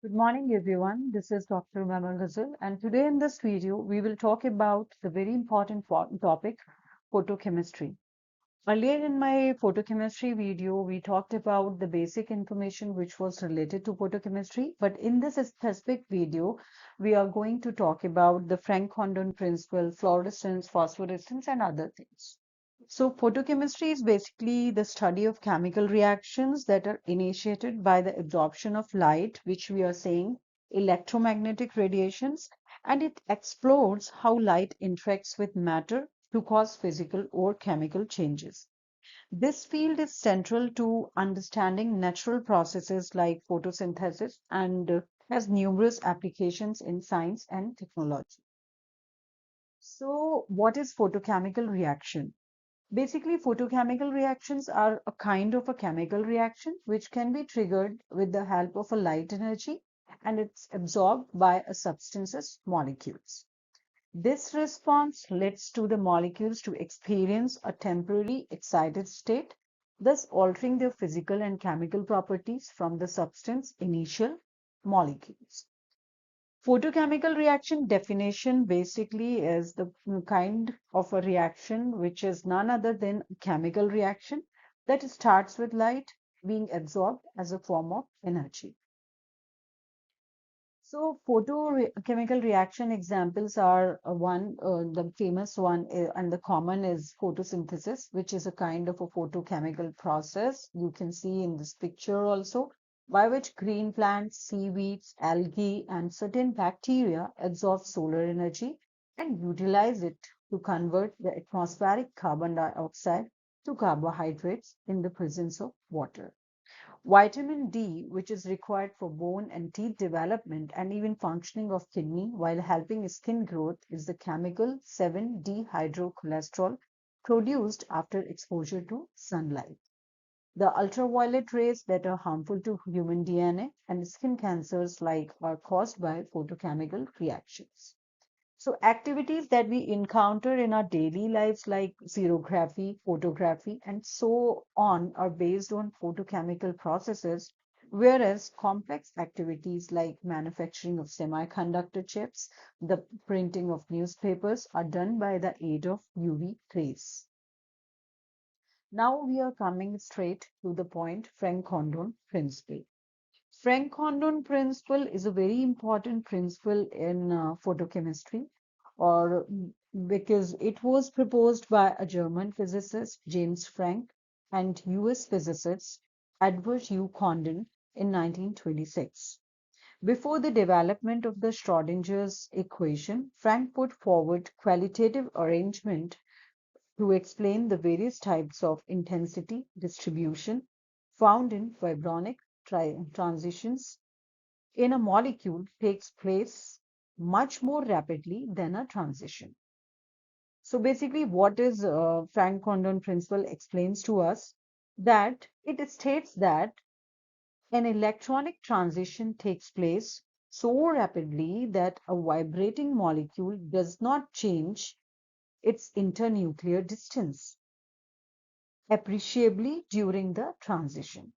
Good morning, everyone. This is Dr. Mamal Ghazal, and today in this video, we will talk about the very important topic, photochemistry. Earlier in my photochemistry video, we talked about the basic information which was related to photochemistry, but in this specific video, we are going to talk about the Franck-Condon principle, fluorescence, phosphorescence, and other things. So photochemistry is basically the study of chemical reactions that are initiated by the absorption of light, which we are saying electromagnetic radiations, and it explores how light interacts with matter to cause physical or chemical changes. This field is central to understanding natural processes like photosynthesis and has numerous applications in science and technology. So, what is photochemical reaction? Basically, photochemical reactions are a kind of a chemical reaction which can be triggered with the help of a light energy and it's absorbed by a substance's molecules. This response leads to the molecules to experience a temporary excited state, thus altering their physical and chemical properties from the substance initial molecules. Photochemical reaction definition basically is the kind of a reaction which is none other than a chemical reaction that starts with light being absorbed as a form of energy. So photochemical reaction examples are the famous one and the common is photosynthesis, which is a kind of a photochemical process. You can see in this picture also, by which green plants, seaweeds, algae, and certain bacteria absorb solar energy and utilize it to convert the atmospheric carbon dioxide to carbohydrates in the presence of water. Vitamin D, which is required for bone and teeth development and even functioning of kidney while helping skin growth, is the chemical 7-dehydrocholesterol produced after exposure to sunlight. The ultraviolet rays that are harmful to human DNA and skin cancers like are caused by photochemical reactions. So activities that we encounter in our daily lives like xerography, photography, and so on are based on photochemical processes, whereas complex activities like manufacturing of semiconductor chips, the printing of newspapers are done by the aid of UV rays. Now we are coming straight to the point, Franck-Condon principle. Franck-Condon principle is a very important principle in photochemistry, or because it was proposed by a German physicist, James Franck, and US physicist, Edward U. Condon, in 1926. Before the development of the Schrodinger's equation, Franck put forward qualitative arrangement to explain the various types of intensity distribution found in vibronic transitions in a molecule takes place much more rapidly than a transition. So basically what is Franck-Condon principle explains to us that it states that an electronic transition takes place so rapidly that a vibrating molecule does not change its internuclear distance appreciably during the transition.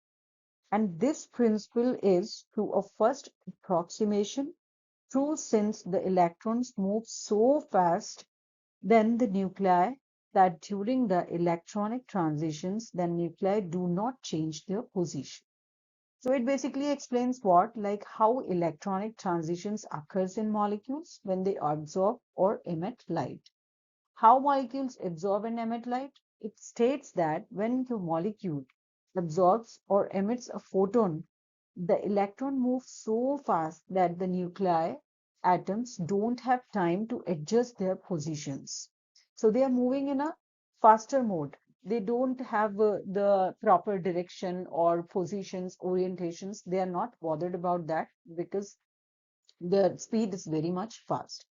And this principle is through a first approximation true since the electrons move so fast than the nuclei that during the electronic transitions, the nuclei do not change their position. So it basically explains what, like how electronic transitions occurs in molecules when they absorb or emit light. How molecules absorb and emit light? It states that when your molecule absorbs or emits a photon, the electron moves so fast that the nuclei atoms don't have time to adjust their positions. So they are moving in a faster mode. They don't have the proper direction or positions, orientations. They are not bothered about that because the speed is very much fast.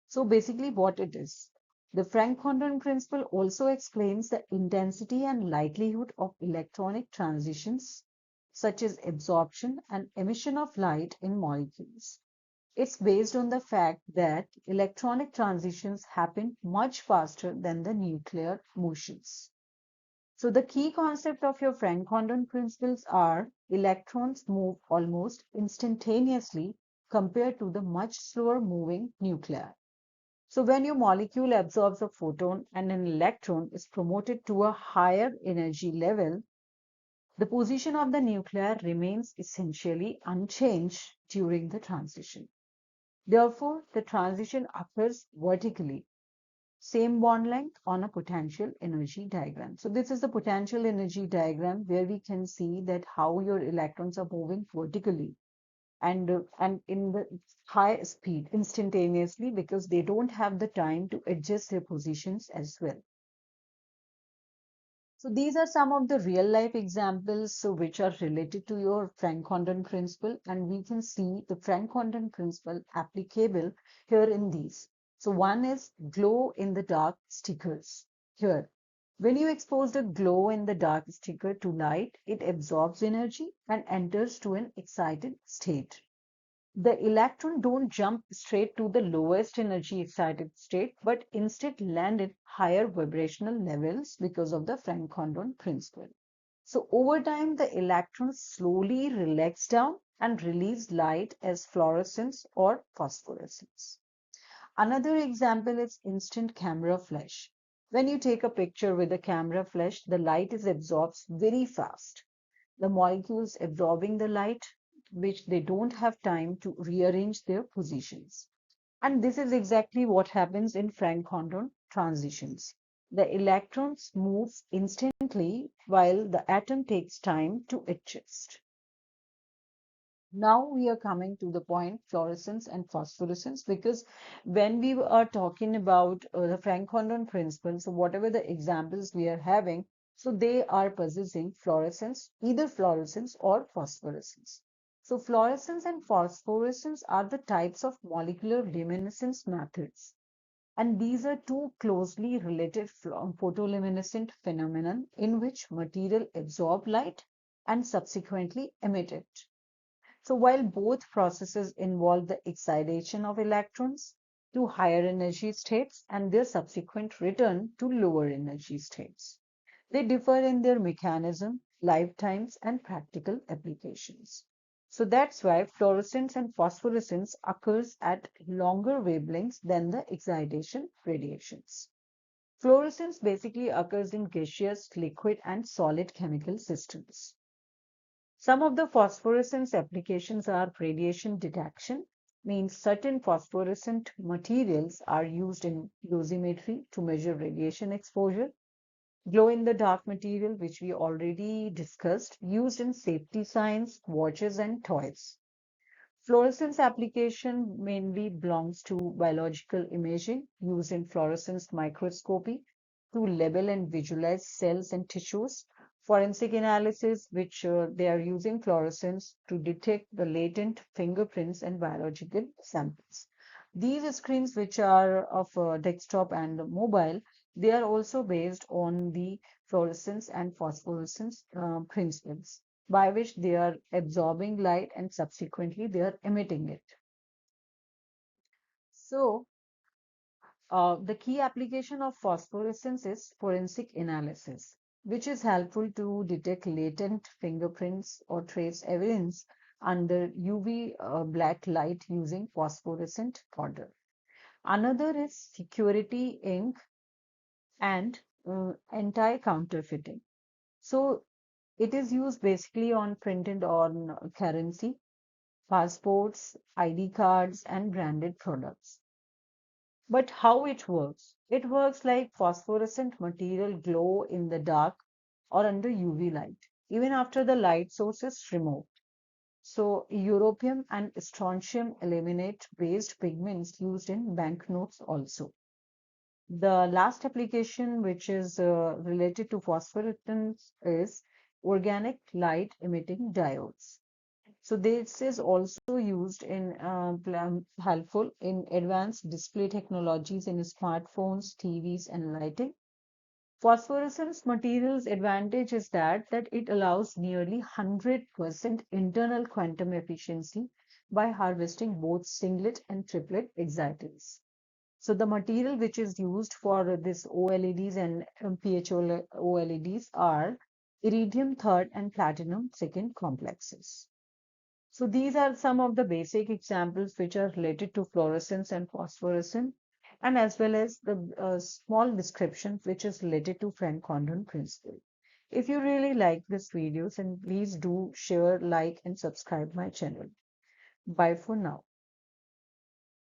So basically what it is. The Franck-Condon principle also explains the intensity and likelihood of electronic transitions, such as absorption and emission of light in molecules. It's based on the fact that electronic transitions happen much faster than the nuclear motions. So the key concept of your Franck-Condon principles are electrons move almost instantaneously compared to the much slower moving nuclei. So when your molecule absorbs a photon and an electron is promoted to a higher energy level, the position of the nuclear remains essentially unchanged during the transition. Therefore, the transition occurs vertically, same bond length on a potential energy diagram. So this is the potential energy diagram where we can see that how your electrons are moving vertically and in the high speed instantaneously because they don't have the time to adjust their positions as well. So these are some of the real life examples which are related to your Franck-Condon principle, and we can see the Franck-Condon principle applicable here in these. So one is glow in the dark stickers. Here, when you expose the glow in the dark sticker to light, it absorbs energy and enters to an excited state. The electron don't jump straight to the lowest energy excited state, but instead land at higher vibrational levels because of the Franck-Condon principle. So over time, the electrons slowly relax down and release light as fluorescence or phosphorescence. Another example is instant camera flash. When you take a picture with a camera flash, the light is absorbed very fast. The molecules absorbing the light, which they don't have time to rearrange their positions. And this is exactly what happens in Franck-Condon transitions. The electrons move instantly while the atom takes time to adjust. Now we are coming to the point fluorescence and phosphorescence because when we are talking about the Franck-Condon principle, so whatever the examples we are having, so they are possessing fluorescence, either fluorescence or phosphorescence. So fluorescence and phosphorescence are the types of molecular luminescence methods. And these are two closely related photoluminescent phenomenon in which material absorb light and subsequently emit it. So while both processes involve the excitation of electrons to higher energy states and their subsequent return to lower energy states, they differ in their mechanism, lifetimes, and practical applications. So that's why fluorescence and phosphorescence occurs at longer wavelengths than the excitation radiations. Fluorescence basically occurs in gaseous, liquid, and solid chemical systems. Some of the phosphorescence applications are radiation detection, means certain phosphorescent materials are used in dosimetry to measure radiation exposure. Glow in the dark material, which we already discussed, used in safety signs, watches, and toys. Fluorescence application mainly belongs to biological imaging used in fluorescence microscopy to label and visualize cells and tissues. Forensic analysis, which they are using fluorescence to detect the latent fingerprints and biological samples. These screens, which are of desktop and mobile, they are also based on the fluorescence and phosphorescence principles by which they are absorbing light and subsequently they are emitting it. So, the key application of phosphorescence is forensic analysis, which is helpful to detect latent fingerprints or trace evidence under UV black light using phosphorescent powder. Another is security ink and anti-counterfeiting. So, it is used basically on printed on currency, passports, ID cards, and branded products. But how it works? It works like phosphorescent material glow in the dark or under UV light, even after the light source is removed. So, europium and strontium eliminate based pigments used in banknotes also. The last application, which is related to phosphorescence, is organic light emitting diodes. So this is also used in helpful in advanced display technologies in smartphones, TVs, and lighting. Phosphorescence materials advantage is that it allows nearly 100% internal quantum efficiency by harvesting both singlet and triplet excitons. So the material which is used for this OLEDs and PHO OLEDs are iridium third and platinum second complexes. So these are some of the basic examples which are related to fluorescence and phosphorescence, and as well as the small description which is related to Franck-Condon principle. If you really like this videos, and please do share, like, and subscribe my channel. Bye for now.